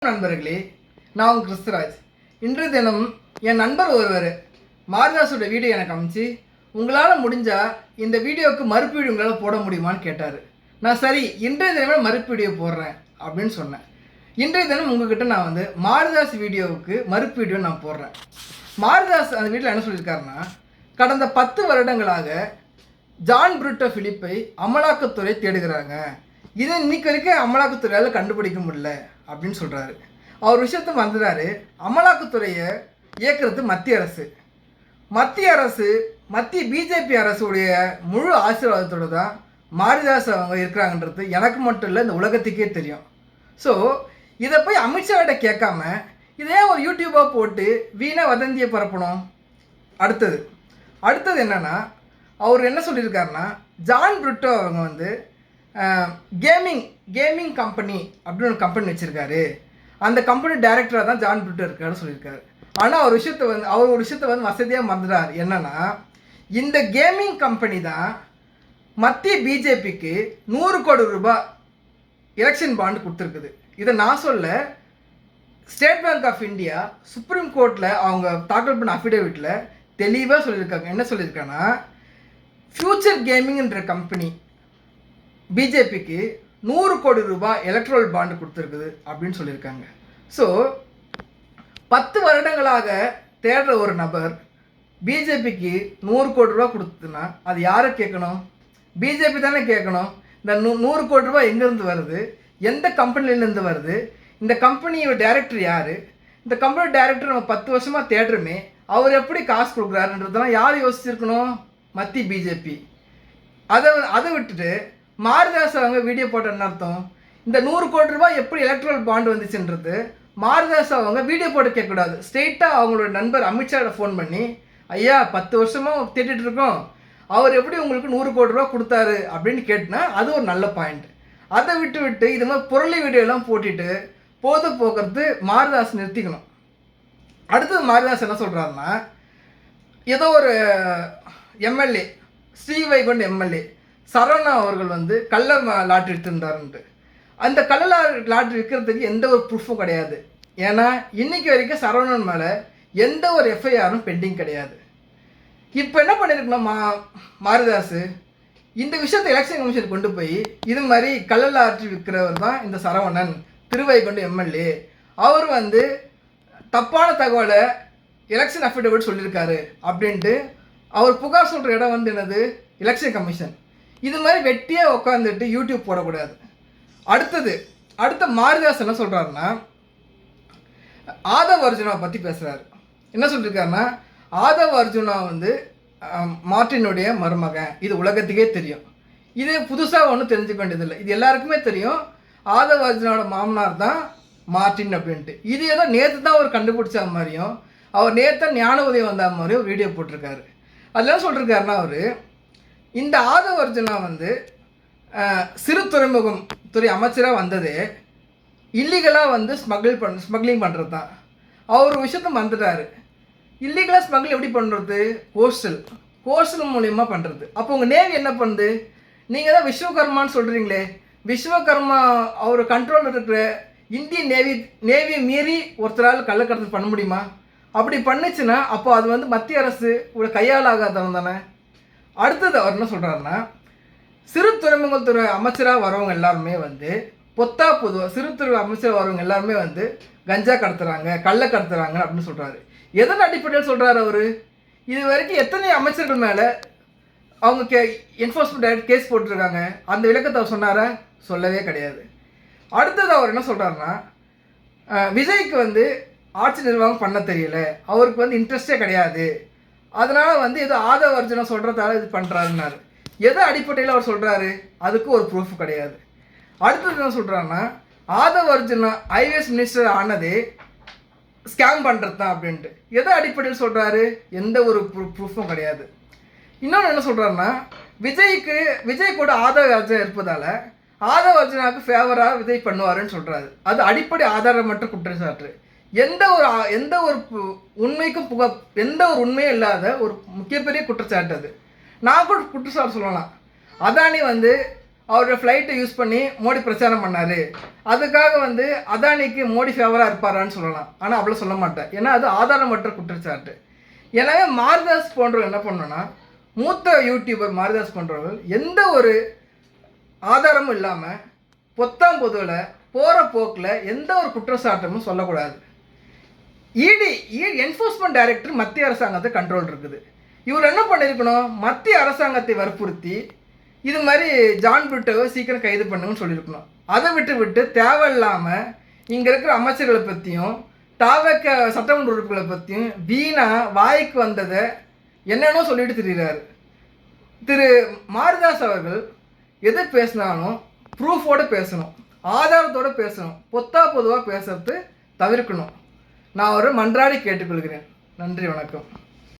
நண்பர்களே, நான் உங்கள் கிறிஸ்துராஜ். இன்றைய தினம் என் நண்பர் ஒருவர் மாரிதாஸோட வீடியோ எனக்கு அமைச்சு, உங்களால் முடிஞ்சால் இந்த வீடியோவுக்கு மறுப்பு வீடியோ உங்களால் போட முடியுமான்னு கேட்டார். நான் சரி, இன்றைய தினமே மறுப்பு வீடியோ போடுறேன் அப்படின்னு சொன்னேன். இன்றைய தினம் உங்ககிட்ட நான் மாரிதாஸ் வீடியோவுக்கு மறுப்பு வீடியோ நான் போடுறேன். மாரிதாஸ் அந்த வீட்டில் என்ன சொல்லியிருக்காருன்னா, கடந்த 10 வருடங்களாக ஜான் புரூட்டோ பிலிப்பை அமலாக்கத்துறை தேடுகிறாங்க. இதை இன்னைக்கு வரைக்கும் அமலாக்கத்துறையால் கண்டுபிடிக்க முடியல அப்படின்னு சொல்கிறாரு. அவர் விஷயத்தை வந்துடுறாரு. அமலாக்கத்துறையை இயக்கிறது மத்திய அரசு மத்திய பிஜேபி அரசுடைய முழு ஆசீர்வாதத்தோடு தான் மாரிதாஸ் அவங்க இருக்கிறாங்கன்றது எனக்கு மட்டும் இல்லை, இந்த உலகத்துக்கே தெரியும். ஸோ இதை போய் அமித்ஷாவிட்ட கேட்காம இதே ஒரு யூடியூபாக போட்டு வீணாக வதந்தியை பரப்பணும். அடுத்தது என்னென்னா, அவர் என்ன சொல்லியிருக்காருன்னா, ஜான் புரூட்டோ அவங்க கேமிங் கம்பெனி அப்படின்னு ஒரு கம்பெனி வச்சுருக்காரு. அந்த கம்பெனி டைரக்டராக தான் ஜான் புரூட்டோ இருக்காருன்னு சொல்லியிருக்காரு. ஆனால் அவர் ஒரு விஷயத்தை வசதியாக மறந்துடார். என்னென்னா, இந்த கேமிங் கம்பெனி தான் மத்திய பிஜேபிக்கு 100 கோடி ரூபாய் எலெக்ஷன் பாண்டு கொடுத்துருக்குது. இதை நான் சொல்ல, State Bank of India Supreme கோர்ட்டில் அவங்க தாக்கல் பண்ண அஃபிடேவிட்டில் தெளிவாக சொல்லியிருக்காங்க. என்ன சொல்லியிருக்காங்கன்னா, ஃபியூச்சர் கேமிங்ன்ற கம்பெனி பிஜேபிக்கு 100 கோடி ரூபாய் எலக்ட்ரல் பாண்டு கொடுத்துருக்குது அப்படின்னு சொல்லியிருக்காங்க. ஸோ 10 வருடங்களாக தேடுற ஒரு நபர் பிஜேபிக்கு 100 கோடி ரூபா கொடுத்துன்னா அது யாரை கேட்கணும்? பிஜேபி தானே கேட்கணும். இந்த 100 கோடி ரூபாய் எங்கேருந்து வருது? எந்த கம்பெனிலேருந்து வருது? இந்த கம்பெனியோட டைரக்டர் யார்? இந்த கம்பெனி டைரக்டர் நம்ம 10 வருஷமாக தேடுறோமே, அவர் எப்படி காசு கொடுக்குறாருன்றதெல்லாம் யார் யோசிச்சிருக்கணும்? மத்திய பிஜேபி. அதை விட்டுட்டு மாரிதாஸ் அவங்க வீடியோ போட்டேன்னு அர்த்தம். இந்த 100 கோடி ரூபாய் எப்படி எலக்ட்ரல் பாண்டு வந்துச்சுன்றது மாரிதாஸ் அவங்க வீடியோ போட்டு கேட்கக்கூடாது. ஸ்ட்ரெயிட்டாக அவங்களோட நண்பர் அமித்ஷாவை ஃபோன் பண்ணி, ஐயா 10 வருஷமாக தேடிட்டு இருக்கோம், அவர் எப்படி உங்களுக்கு 100 கோடி ரூபா கொடுத்தாரு அப்படின்னு கேட்டினா அது ஒரு நல்ல பாயிண்ட். அதை விட்டு இது மாதிரி புரளி வீடியோலாம் போட்டுட்டு போக்குறது மாரிதாஸ் நிறுத்திக்கணும். அடுத்தது மாரிதாஸ் என்ன சொல்கிறாருன்னா, ஏதோ ஒரு எம்எல்ஏ ஸ்ரீவைகுண்ட் எம்எல்ஏ சரவணா அவர்கள் கள்ள லாட்ரி எடுத்திருந்தாருன்ட்டு. அந்த கள்ள லாட்ரி விற்கிறதுக்கு எந்த ஒரு ப்ரூஃபும் கிடையாது. ஏன்னா இன்றைக்கி வரைக்கும் சரவணன் மேலே எந்த ஒரு எஃப்ஐஆரும் பெண்டிங் கிடையாது. இப்போ என்ன பண்ணியிருக்கணும் மாரிதாஸ், இந்த விஷயத்தை எலெக்ஷன் கமிஷன் கொண்டு போய் இது மாதிரி கள்ள லாட்ரி விற்கிறவர் தான் இந்த சரவணன், திருவைகுண்டு எம்எல்ஏ, அவர் தப்பான தகவலை எலெக்ஷன் அஃபிடேவிட் சொல்லியிருக்காரு அப்படின்ட்டு அவர் புகார் சொல்கிற இடம் என்னது? Election commission. இது மாதிரி வெட்டியாக உட்காந்துட்டு யூடியூப் போடக்கூடாது. அடுத்த மாரிதாஸ் என்ன சொல்கிறாருன்னா, ஆதவ் அர்ஜுனாவை பற்றி பேசுகிறாரு. என்ன சொல்லியிருக்காருன்னா, ஆதவ் அர்ஜுனா மார்ட்டினுடைய மருமகன், இது உலகத்துக்கே தெரியும். இது புதுசாக ஒன்றும் தெரிஞ்சுக்க வேண்டியதில்லை, இது எல்லாருக்குமே தெரியும். ஆதவ் அர்ஜுனாவோட மாமனார் தான் மார்ட்டின் அப்படின்ட்டு. இது ஏதோ நேற்று தான் அவர் கண்டுபிடிச்ச மாதிரியும், அவர் நேற்று ஞான உதயம் வந்த மாதிரியும் ஒரு வீடியோ போட்டிருக்காரு. அதெல்லாம் சொல்லியிருக்காருன்னா, அவர் இந்த ஆதவ் அர்ஜுனா சிறு துறைமுகம் துறை அமைச்சராக வந்ததே இல்லீகலாக ஸ்மக்லிங் பண்ணுறது தான். அவர் விஷயத்தை வந்துட்டார். இல்லீகலாக ஸ்மக்லிங் எப்படி பண்ணுறது? கோஸ்டல் மூலியமாக பண்ணுறது. அப்போ உங்கள் நேவி என்ன பண்ணுது? நீங்கள் தான் விஸ்வகர்மான்னு சொல்கிறீங்களே, விஸ்வகர்மா அவர் கண்ட்ரோலில் இருக்கிற இந்தியன் நேவியை மீறி ஒருத்தரால் கள்ளக்கடத்தல் பண்ண முடியுமா? அப்படி பண்ணுச்சுன்னா அப்போ அது மத்திய அரசு ஒரு கையாளாகாதவன் தானே. அடுத்தது அவர் என்ன சொல்கிறாருன்னா, சிறு துறைமுகத்துறை அமைச்சராக வரவங்க எல்லாருமே பொதுவாக சிறு துறை அமைச்சராக வரவங்க எல்லாருமே கஞ்சா கடத்துகிறாங்க, கள்ள கடத்துகிறாங்க அப்படின்னு சொல்கிறாரு. எதன் அடிப்படையில் சொல்கிறாரு அவர்? இது வரைக்கும் எத்தனை அமைச்சர்கள் மேலே அவங்க என்ஃபோர்ஸ்மெண்ட் டைரக்டர் கேஸ் போட்டிருக்காங்க? அந்த விளக்கத்தை அவர் சொன்னாரா? சொல்லவே கிடையாது. அடுத்தது அவர் என்ன சொல்கிறாருன்னா, விஜய்க்கு ஆட்சி நிர்வாகம் பண்ண தெரியல, அவருக்கு இன்ட்ரெஸ்டே கிடையாது, அதனால் ஏதோ ஆதவ் அர்ஜுனா சொல்கிறதால இது பண்ணுறாருன்னாரு. எதை அடிப்படையில் அவர் சொல்கிறாரு? அதுக்கு ஒரு ப்ரூஃப் கிடையாது. அடுத்தது என்ன சொல்கிறாருன்னா, ஆதவ் அர்ஜுனா ஐஏஎஸ் மினிஸ்டர் ஆனதே ஸ்கேம் பண்ணுறது தான் அப்படின்ட்டு. எதை அடிப்படையில் சொல்கிறாரு? எந்த ஒரு ப்ரூஃபும் கிடையாது. இன்னொன்று என்ன சொல்கிறாருன்னா, விஜய் கூட ஆதவ் அர்ஜுனா இருப்பதால் ஆதவ் அர்ஜுனாவுக்கு ஃபேவராக விஜய் பண்ணுவாருன்னு சொல்கிறாரு. அது அடிப்படை ஆதாரமற்ற குற்றச்சாட்டு. எந்த ஒரு உண்மைக்கும் எந்த ஒரு உண்மையும் இல்லாத ஒரு முக்கிய பெரிய குற்றச்சாட்டு அது. நான் கூட குற்றச்சாட்டு சொல்லலாம். அதானி அவரோட ஃப்ளைட்டை யூஸ் பண்ணி மோடி பிரச்சாரம் பண்ணார், அதுக்காக வந்து அதானிக்கு மோடி ஃபேவராக இருப்பாரான்னு சொல்லலாம். ஆனால் அவ்வளோ சொல்ல மாட்டேன், ஏன்னா அது ஆதாரமற்ற குற்றச்சாட்டு. எனவே மாரிதாஸ் போன்றவங்க என்ன பண்ணோன்னா, மூத்த யூடியூபர் மாரிதாஸ் போன்றவர்கள் எந்த ஒரு ஆதாரமும் இல்லாமல் பொத்தாம் பொதுவில் போகிற போக்கில் எந்த ஒரு குற்றச்சாட்டமும் சொல்லக்கூடாது. இடி என்ஃபோர்ஸ்மெண்ட் டைரக்டர் மத்திய அரசாங்கத்தை கண்ட்ரோல் இருக்குது. இவர் என்ன பண்ணியிருக்கணும், மத்திய அரசாங்கத்தை வற்புறுத்தி இது மாதிரி ஜான் பிரிட்டோவை சீக்கிரம் கைது பண்ணுங்கன்னு சொல்லியிருக்கணும். அதை விட்டு தேவையில்லாமல் இங்கே இருக்கிற அமைச்சர்களை பற்றியும் தாவக்க சட்டமன்ற உறுப்பினர்களை பற்றியும் வீணாக வாய்க்கு வந்ததை என்னென்னோ சொல்லிட்டு திரிகிறார். திரு மாரிதாஸ் அவர்கள் எது பேசினாலும் ப்ரூஃபோடு பேசணும், ஆதாரத்தோடு பேசணும், பொதுவாக பேசுறது தவிர்க்கணும். நான் ஒரு மன்றாடி கேட்டுக்கொள்கிறேன். நன்றி, வணக்கம்.